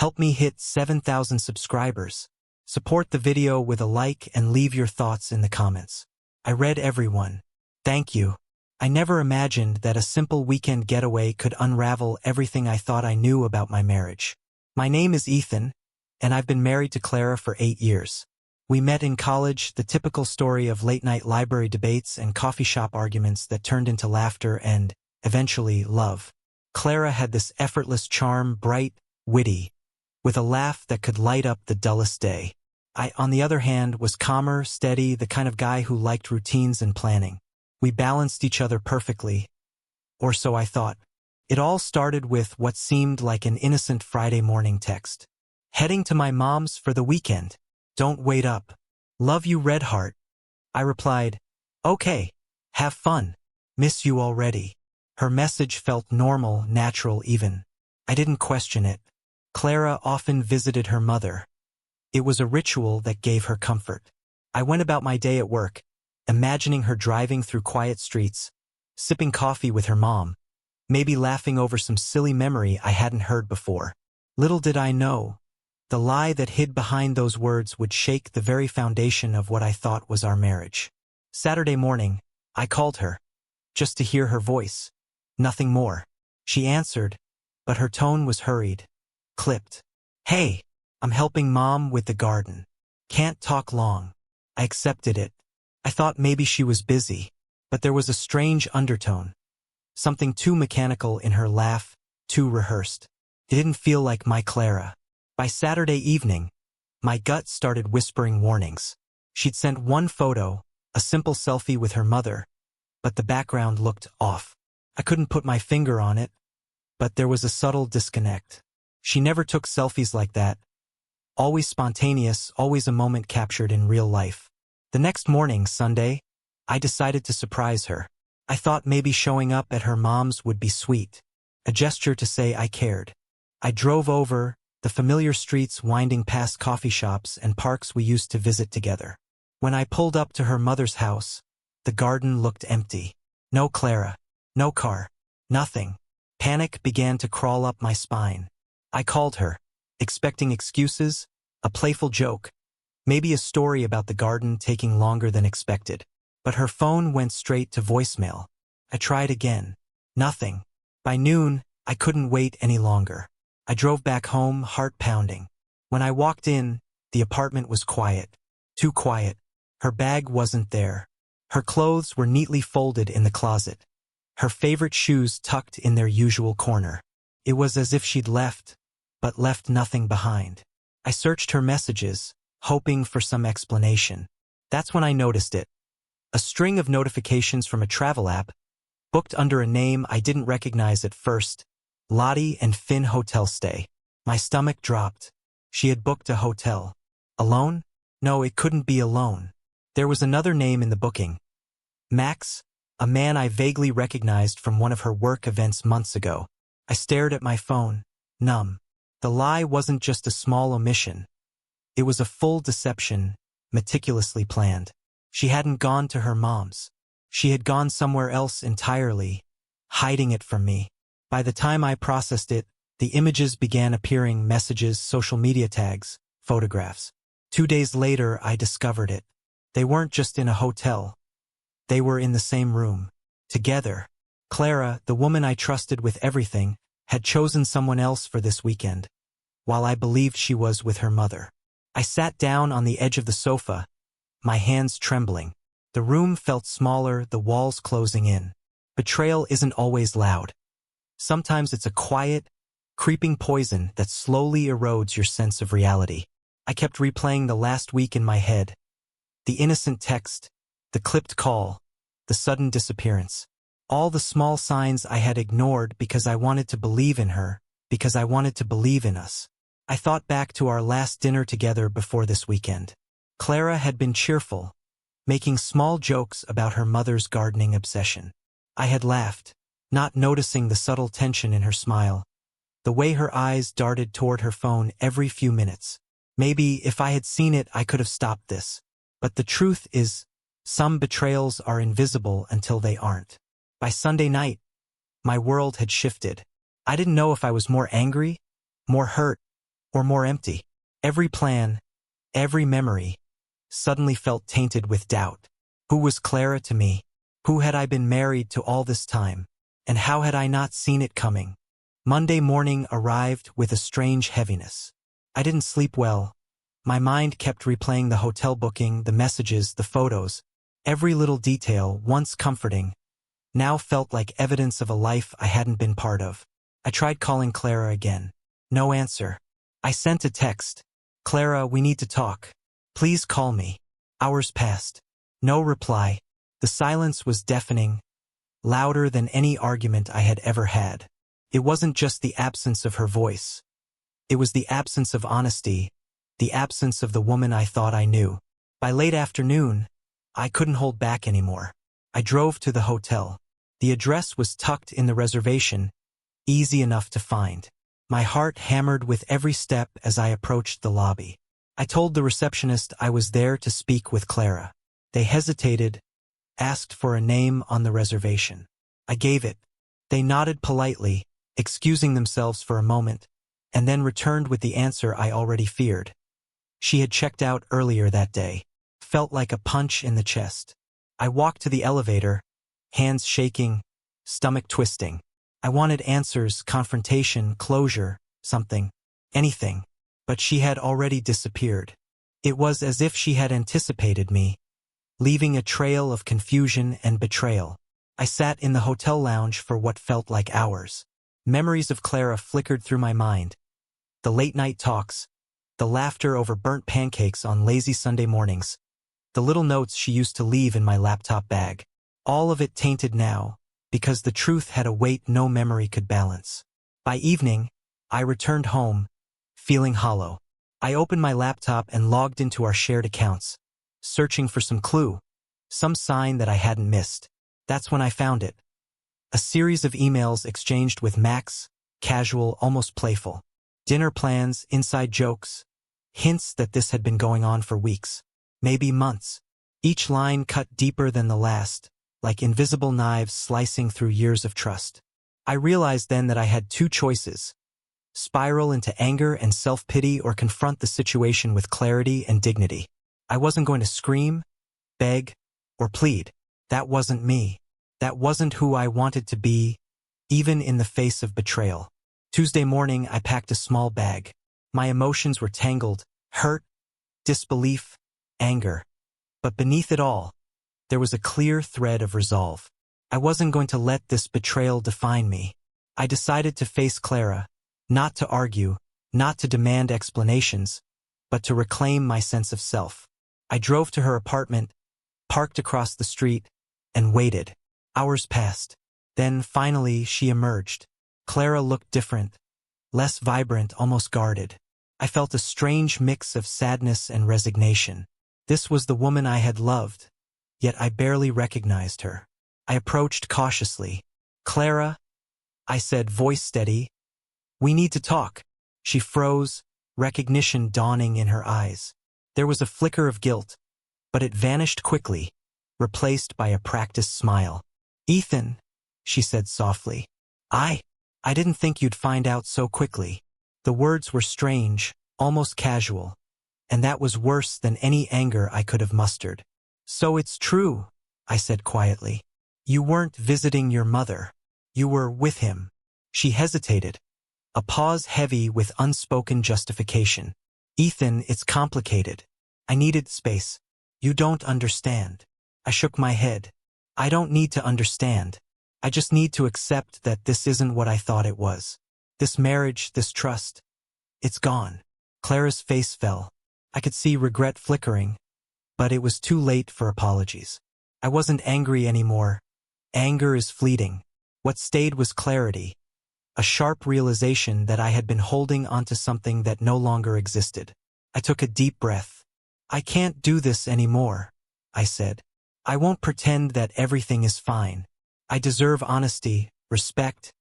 Help me hit 7,000 subscribers. Support the video with a like and leave your thoughts in the comments. I read everyone. Thank you. I never imagined that a simple weekend getaway could unravel everything I thought I knew about my marriage. My name is Ethan, and I've been married to Clara for 8 years. We met in college, the typical story of late-night library debates and coffee shop arguments that turned into laughter and, eventually, love. Clara had this effortless charm, bright, witty, with a laugh that could light up the dullest day. I, on the other hand, was calmer, steady, the kind of guy who liked routines and planning. We balanced each other perfectly, or so I thought. It all started with what seemed like an innocent Friday morning text. Heading to my mom's for the weekend. Don't wait up. Love you, Red Heart. I replied, okay, have fun. Miss you already. Her message felt normal, natural even. I didn't question it. Clara often visited her mother. It was a ritual that gave her comfort. I went about my day at work, imagining her driving through quiet streets, sipping coffee with her mom, maybe laughing over some silly memory I hadn't heard before. Little did I know, the lie that hid behind those words would shake the very foundation of what I thought was our marriage. Saturday morning, I called her, just to hear her voice. Nothing more. She answered, but her tone was hurried, clipped. Hey, I'm helping Mom with the garden. Can't talk long. I accepted it. I thought maybe she was busy, but there was a strange undertone. Something too mechanical in her laugh, too rehearsed. It didn't feel like my Clara. By Saturday evening, my gut started whispering warnings. She'd sent one photo, a simple selfie with her mother, but the background looked off. I couldn't put my finger on it, but there was a subtle disconnect. She never took selfies like that. Always spontaneous, always a moment captured in real life. The next morning, Sunday, I decided to surprise her. I thought maybe showing up at her mom's would be sweet, a gesture to say I cared. I drove over, the familiar streets winding past coffee shops and parks we used to visit together. When I pulled up to her mother's house, the garden looked empty. No Clara, no car, nothing. Panic began to crawl up my spine. I called her, expecting excuses, a playful joke, maybe a story about the garden taking longer than expected. But her phone went straight to voicemail. I tried again. Nothing. By noon, I couldn't wait any longer. I drove back home, heart pounding. When I walked in, the apartment was quiet. Too quiet. Her bag wasn't there. Her clothes were neatly folded in the closet. Her favorite shoes tucked in their usual corner. It was as if she'd left, but left nothing behind. I searched her messages, hoping for some explanation. That's when I noticed it. A string of notifications from a travel app, booked under a name I didn't recognize at first, Lottie and Finn hotel stay. My stomach dropped. She had booked a hotel. Alone? No, it couldn't be alone. There was another name in the booking. Max, a man I vaguely recognized from one of her work events months ago. I stared at my phone, numb. The lie wasn't just a small omission. It was a full deception, meticulously planned. She hadn't gone to her mom's. She had gone somewhere else entirely, hiding it from me. By the time I processed it, the images began appearing: messages, social media tags, photographs. 2 days later, I discovered it. They weren't just in a hotel. They were in the same room, together. Clara, the woman I trusted with everything, had chosen someone else for this weekend, while I believed she was with her mother. I sat down on the edge of the sofa, my hands trembling. The room felt smaller, the walls closing in. Betrayal isn't always loud. Sometimes it's a quiet, creeping poison that slowly erodes your sense of reality. I kept replaying the last week in my head. The innocent text, the clipped call, the sudden disappearance. All the small signs I had ignored because I wanted to believe in her, because I wanted to believe in us. I thought back to our last dinner together before this weekend. Clara had been cheerful, making small jokes about her mother's gardening obsession. I had laughed, not noticing the subtle tension in her smile, the way her eyes darted toward her phone every few minutes. Maybe if I had seen it, I could have stopped this. But the truth is, some betrayals are invisible until they aren't. By Sunday night, my world had shifted. I didn't know if I was more angry, more hurt, or more empty. Every plan, every memory, suddenly felt tainted with doubt. Who was Clara to me? Who had I been married to all this time? And how had I not seen it coming? Monday morning arrived with a strange heaviness. I didn't sleep well. My mind kept replaying the hotel booking, the messages, the photos. Every little detail, once comforting, now felt like evidence of a life I hadn't been part of. I tried calling Clara again. No answer. I sent a text. Clara, we need to talk. Please call me. Hours passed. No reply. The silence was deafening, louder than any argument I had ever had. It wasn't just the absence of her voice. It was the absence of honesty, the absence of the woman I thought I knew. By late afternoon, I couldn't hold back anymore. I drove to the hotel. The address was tucked in the reservation, easy enough to find. My heart hammered with every step as I approached the lobby. I told the receptionist I was there to speak with Clara. They hesitated, asked for a name on the reservation. I gave it. They nodded politely, excusing themselves for a moment, and then returned with the answer I already feared. She had checked out earlier that day. Felt like a punch in the chest. I walked to the elevator, hands shaking, stomach twisting. I wanted answers, confrontation, closure, something, anything. But she had already disappeared. It was as if she had anticipated me, leaving a trail of confusion and betrayal. I sat in the hotel lounge for what felt like hours. Memories of Clara flickered through my mind. The late-night talks, the laughter over burnt pancakes on lazy Sunday mornings, the little notes she used to leave in my laptop bag. All of it tainted now, because the truth had a weight no memory could balance. By evening, I returned home, feeling hollow. I opened my laptop and logged into our shared accounts, searching for some clue, some sign that I hadn't missed. That's when I found it. A series of emails exchanged with Max, casual, almost playful. Dinner plans, inside jokes, hints that this had been going on for weeks, maybe months. Each line cut deeper than the last, like invisible knives slicing through years of trust. I realized then that I had two choices: spiral into anger and self-pity or confront the situation with clarity and dignity. I wasn't going to scream, beg, or plead. That wasn't me. That wasn't who I wanted to be, even in the face of betrayal. Tuesday morning, I packed a small bag. My emotions were tangled: hurt, disbelief, anger. But beneath it all, there was a clear thread of resolve. I wasn't going to let this betrayal define me. I decided to face Clara, not to argue, not to demand explanations, but to reclaim my sense of self. I drove to her apartment, parked across the street, and waited. Hours passed. Then, finally, she emerged. Clara looked different, less vibrant, almost guarded. I felt a strange mix of sadness and resignation. This was the woman I had loved, yet I barely recognized her. I approached cautiously. "Clara," I said, voice steady, "we need to talk." She froze, recognition dawning in her eyes. There was a flicker of guilt, but it vanished quickly, replaced by a practiced smile. "Ethan," she said softly, I didn't think you'd find out so quickly." The words were strange, almost casual, and that was worse than any anger I could have mustered. "So it's true," I said quietly. "You weren't visiting your mother. You were with him." She hesitated, a pause heavy with unspoken justification. "Ethan, it's complicated. I needed space. You don't understand." I shook my head. "I don't need to understand. I just need to accept that this isn't what I thought it was. This marriage, this trust, it's gone." Clara's face fell. I could see regret flickering, but it was too late for apologies. I wasn't angry anymore. Anger is fleeting. What stayed was clarity, a sharp realization that I had been holding onto something that no longer existed. I took a deep breath. "I can't do this anymore," I said. "I won't pretend that everything is fine. I deserve honesty, respect,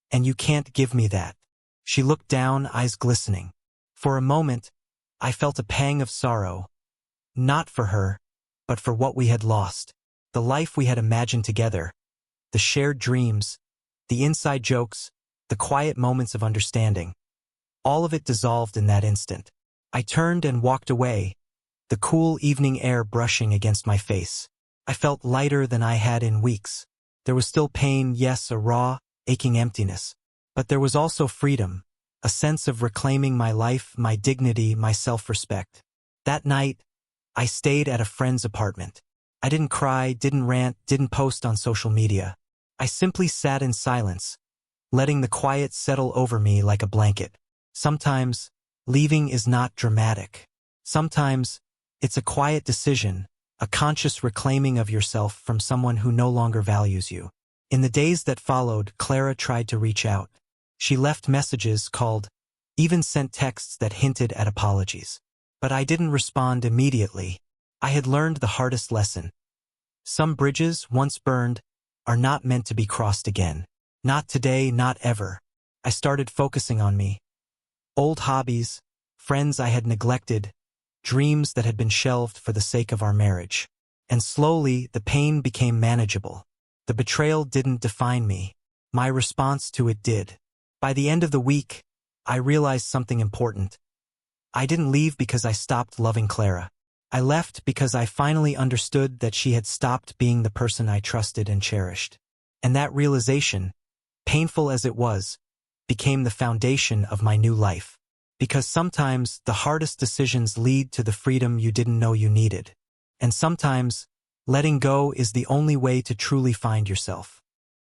and you can't give me that." She looked down, eyes glistening. For a moment, I felt a pang of sorrow, not for her, but for what we had lost. The life we had imagined together, the shared dreams, the inside jokes, the quiet moments of understanding. All of it dissolved in that instant. I turned and walked away, the cool evening air brushing against my face. I felt lighter than I had in weeks. There was still pain, yes, a raw, aching emptiness. But there was also freedom, a sense of reclaiming my life, my dignity, my self-respect. That night, I stayed at a friend's apartment. I didn't cry, didn't rant, didn't post on social media. I simply sat in silence, letting the quiet settle over me like a blanket. Sometimes, leaving is not dramatic. Sometimes, it's a quiet decision, a conscious reclaiming of yourself from someone who no longer values you. In the days that followed, Clara tried to reach out. She left messages, called, even sent texts that hinted at apologies. But I didn't respond immediately. I had learned the hardest lesson. Some bridges, once burned, are not meant to be crossed again. Not today, not ever. I started focusing on me. Old hobbies, friends I had neglected, dreams that had been shelved for the sake of our marriage. And slowly, the pain became manageable. The betrayal didn't define me. My response to it did. By the end of the week, I realized something important. I didn't leave because I stopped loving Clara. I left because I finally understood that she had stopped being the person I trusted and cherished. And that realization, painful as it was, became the foundation of my new life. Because sometimes the hardest decisions lead to the freedom you didn't know you needed. And sometimes, letting go is the only way to truly find yourself.